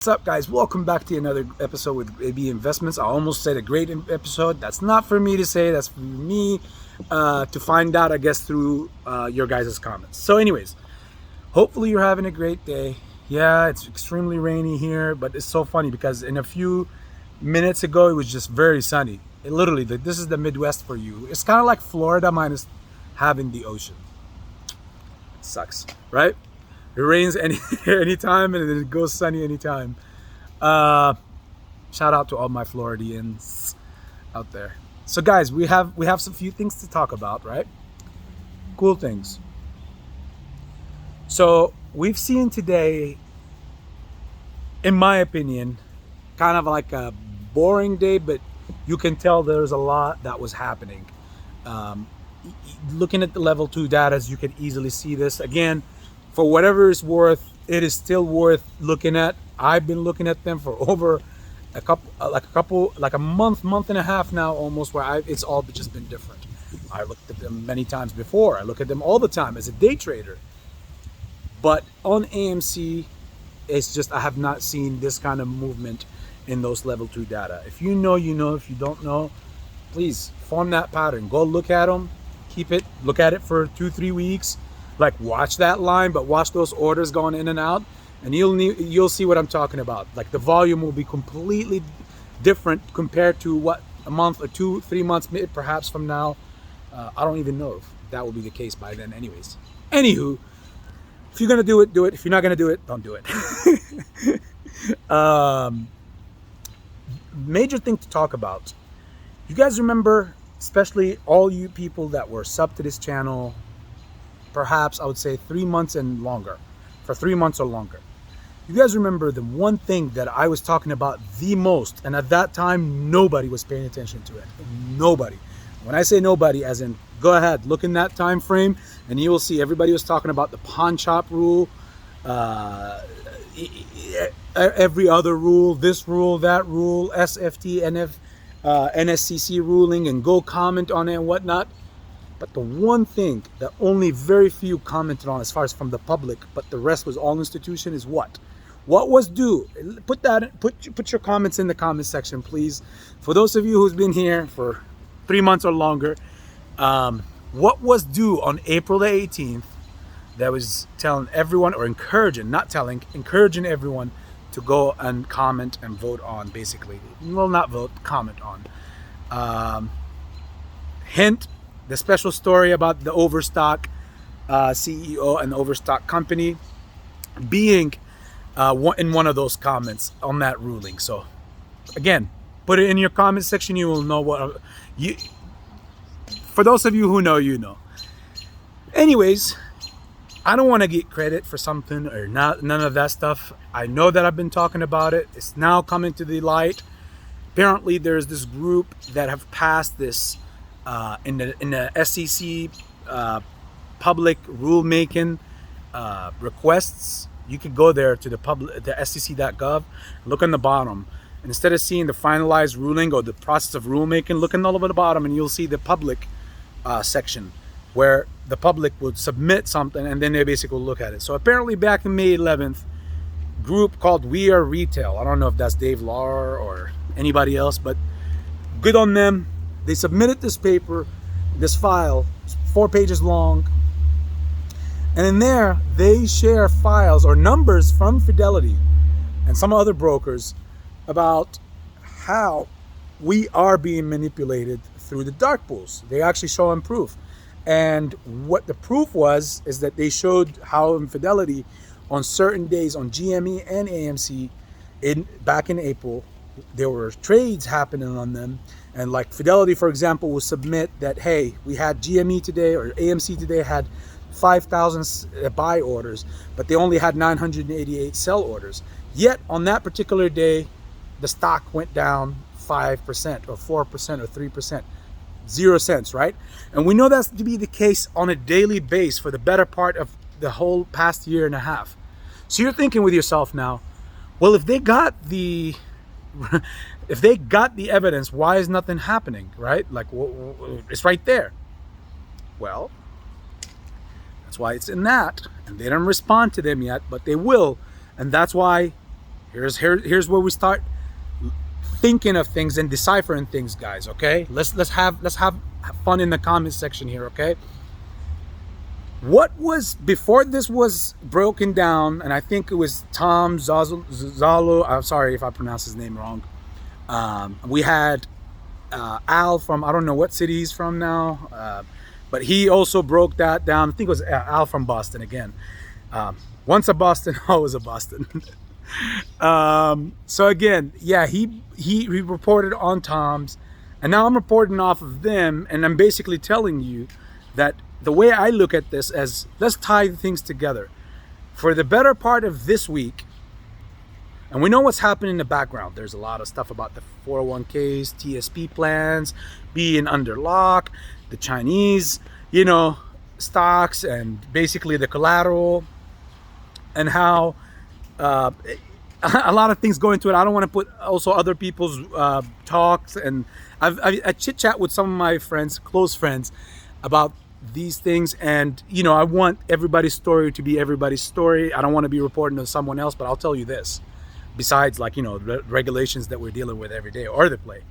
What's up, guys? Welcome back to another episode with AB Investments. I almost said a great episode. That's not for me to say. That's for me to find out, I guess, through your guys' comments. So anyways, hopefully you're having a great day. Yeah, it's extremely rainy here, but it's so funny because in a few minutes ago, it was just very sunny. Literally, this is the Midwest for you. It's kind of like Florida minus having the ocean. Sucks, right? It rains anytime and it goes sunny anytime. Shout out to all my Floridians out there. So guys, we have some few things to talk about, right? Cool things. So we've seen today, in my opinion, kind of like a boring day, but you can tell there's a lot that was happening. Looking at the level 2 data, you can easily see this. Again, for whatever it's worth, it is still worth looking at. I've been looking at them for over a month and a half now, almost, where it's all just been different. I looked at them many times before. I look at them all the time as a day trader. But on AMC, it's just I have not seen this kind of movement in those level 2 data. If you know, you know. If you don't know, please form that pattern. Go look at them. Look at it for 2-3 weeks. Like, watch that line, but watch those orders going in and out, and you'll see what I'm talking about. Like, the volume will be completely different compared to what a month or 2-3 months perhaps from now. I don't even know if that will be the case by then anyways. Anywho, if you're gonna do it, do it. If you're not gonna do it, don't do it. Major thing to talk about. You guys remember, especially all you people that were sub to this channel, perhaps I would say 3 months and longer, for 3 months or longer. You guys remember the one thing that I was talking about the most, and at that time, nobody was paying attention to it. Nobody. When I say nobody, as in, go ahead, look in that time frame, and you will see everybody was talking about the pawn shop rule, every other rule, this rule, that rule, SFT, NSCC ruling, and go comment on it and whatnot. But the one thing that only very few commented on, as far as from the public, but the rest was all institution, is what? What was due? Put your comments in the comment section, please. For those of you who's been here for 3 months or longer, what was due on April the 18th that was telling everyone, or encouraging everyone to go and comment and vote on, basically. Well, not vote, comment on. Hint, the special story about the Overstock CEO and the Overstock company being in one of those comments on that ruling. So again, put it in your comment section. You will know what for those of you who know, you know. Anyways, I don't want to get credit for something or not, none of that stuff. I know that I've been talking about it. It's now coming to the light. Apparently there's this group that have passed this in the SEC public rulemaking requests. You could go there to the SEC.gov, look on the bottom, and instead of seeing the finalized ruling or the process of rulemaking, look all over the bottom, and you'll see the public section where the public would submit something, and then they basically look at it. So apparently back in May 11th, group called We Are Retail. I don't know if that's Dave Lauer or anybody else, but good on them. They submitted this paper, this file, 4 pages long. And in there, they share files or numbers from Fidelity and some other brokers about how we are being manipulated through the dark pools. They actually show them proof. And what the proof was is that they showed how in Fidelity, on certain days on GME and AMC, back in April, there were trades happening on them. And like Fidelity, for example, will submit that, hey, we had GME today or AMC today had 5,000 buy orders, but they only had 988 sell orders. Yet on that particular day, the stock went down 5% or 4% or 3%, 0 cents, right? And we know that's to be the case on a daily basis for the better part of the whole past year and a half. So you're thinking with yourself now, well, if they got the evidence, why is nothing happening, right? Like, it's right there. Well, that's why it's in that, and they don't respond to them yet, but they will. And that's why Here's where we start thinking of things and deciphering things, guys. Okay, let's have fun in the comment section here. Okay, what was before this was broken down, and I think it was Tom Zalo. I'm sorry if I pronounce his name wrong. We had Al from, I don't know what city he's from now, but he also broke that down. I think it was Al from Boston again. Once a Boston, always a Boston. So again, yeah, he reported on Tom's, and now I'm reporting off of them, and I'm basically telling you that the way I look at this as, let's tie things together. For the better part of this week, and we know what's happening in the background. There's a lot of stuff about the 401ks, TSP plans being under lock, the Chinese, stocks, and basically the collateral, and how a lot of things go into it. I don't want to put also other people's talks, and I chit chat with some of my friends, close friends, about these things, and I want everybody's story to be everybody's story. I don't want to be reporting to someone else, but I'll tell you this. Besides, regulations that we're dealing with every day or the play,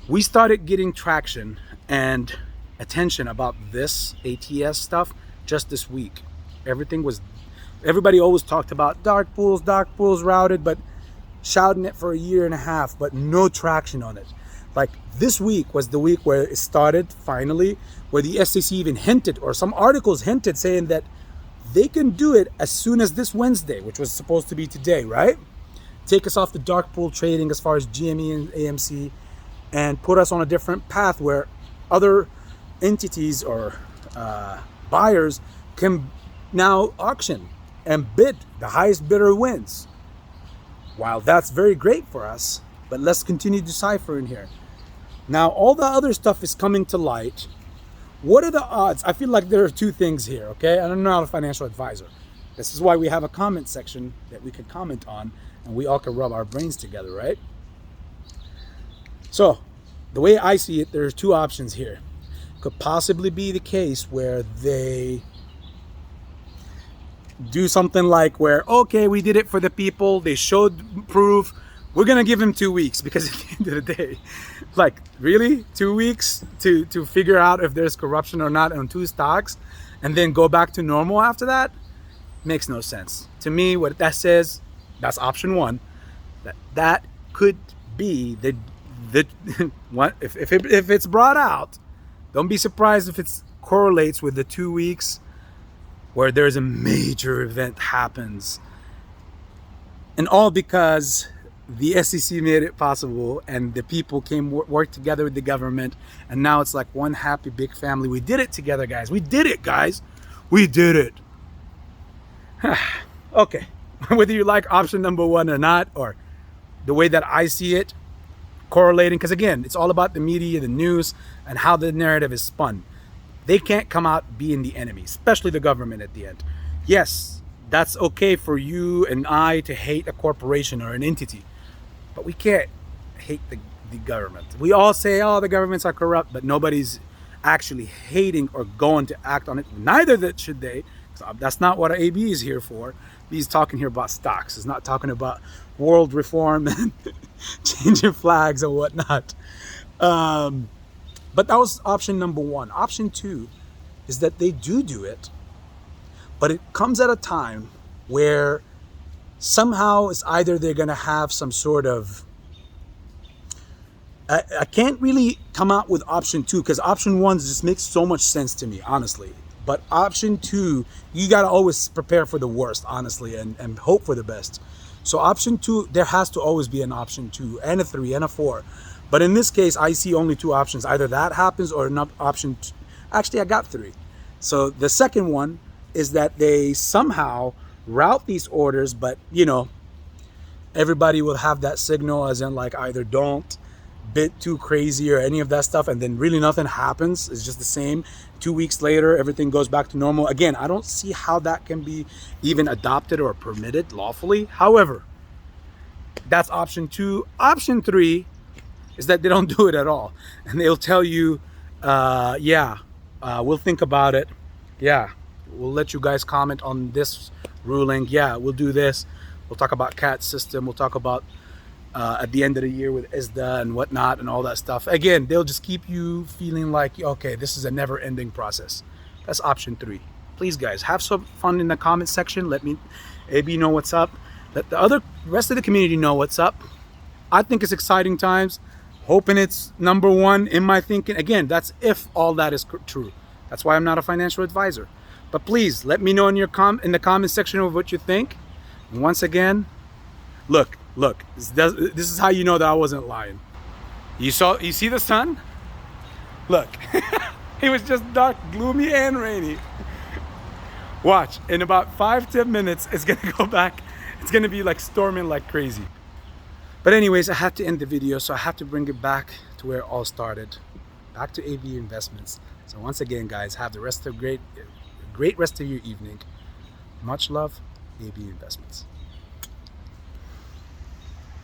we started getting traction and attention about this ATS stuff just this week. Everybody always talked about dark pools routed, but shouting it for a year and a half, but no traction on it. Like this week was the week where it started finally, where the SEC even hinted, or some articles hinted, saying that they can do it as soon as this Wednesday, which was supposed to be today, right? Take us off the dark pool trading as far as GME and AMC, and put us on a different path where other entities or buyers can now auction and bid. The highest bidder wins. While that's very great for us, but let's continue deciphering here. Now, all the other stuff is coming to light. What are the odds? I feel like there are two things here, okay? And I'm not a financial advisor. This is why we have a comment section that we can comment on, and we all can rub our brains together, right? So, the way I see it, there's two options here. Could possibly be the case where they do something like where, okay, we did it for the people, they showed proof, we're gonna give him 2 weeks, because at the end of the day, like, really? 2 weeks to figure out if there's corruption or not on two stocks, and then go back to normal after that? Makes no sense. To me, what that says, that's option one, that could be the what if it's brought out. Don't be surprised if it correlates with the 2 weeks where there's a major event happens, and all because the SEC made it possible, and the people worked together with the government, and now it's like one happy big family. We did it together, guys. We did it, guys. We did it. Okay, whether you like option number one or not, or the way that I see it correlating, because again, it's all about the media, the news, and how the narrative is spun. They can't come out being the enemy, especially the government at the end. Yes, that's okay for you and I to hate a corporation or an entity, but we can't hate the government. We all say, oh, the governments are corrupt, but nobody's actually hating or going to act on it. Neither that should they. So that's not what AB is here for. He's talking here about stocks. He's not talking about world reform and changing flags and whatnot. But that was option number one. Option two is that they do it, but it comes at a time where somehow it's either they're going to have some sort of, I can't really come out with option two, because option one just makes so much sense to me, honestly. But option two, you got to always prepare for the worst, honestly, and hope for the best. So option two, there has to always be an option two, and a three, and a four. But in this case, I see only two options. Either that happens or not option two. Actually, I got three. So the second one is that they somehow route these orders, but everybody will have that signal, as in like either don't bid too crazy or any of that stuff, and then really nothing happens. It's just the same. 2 weeks later, everything goes back to normal. Again, I don't see how that can be even adopted or permitted lawfully. However, that's option two. Option three is that they don't do it at all, and they'll tell you, we'll think about it. Yeah, we'll let you guys comment on this ruling. Yeah, we'll do this, We'll talk about CAT system. We'll talk about at the end of the year with ISDA and whatnot and all that stuff. Again, they'll just keep you feeling like, okay, this is a never-ending process. That's option 3. Please, guys, have some fun in the comment section. Let me, AB, know what's up. Let the rest of the community know what's up. I think it's exciting times. Hoping it's number 1 in my thinking. Again, that's if all that is true. That's why I'm not a financial advisor. But please let me know in the comment section of what you think. And once again, look. This is how you know that I wasn't lying. You see the sun? Look, it was just dark, gloomy, and rainy. Watch, in about 5-10 minutes, it's gonna go back. It's gonna be like storming like crazy. But anyways, I have to end the video, so I have to bring it back to where it all started, back to AB Investments. So once again, guys, have the rest of great rest of your evening. Much love, AB Investments.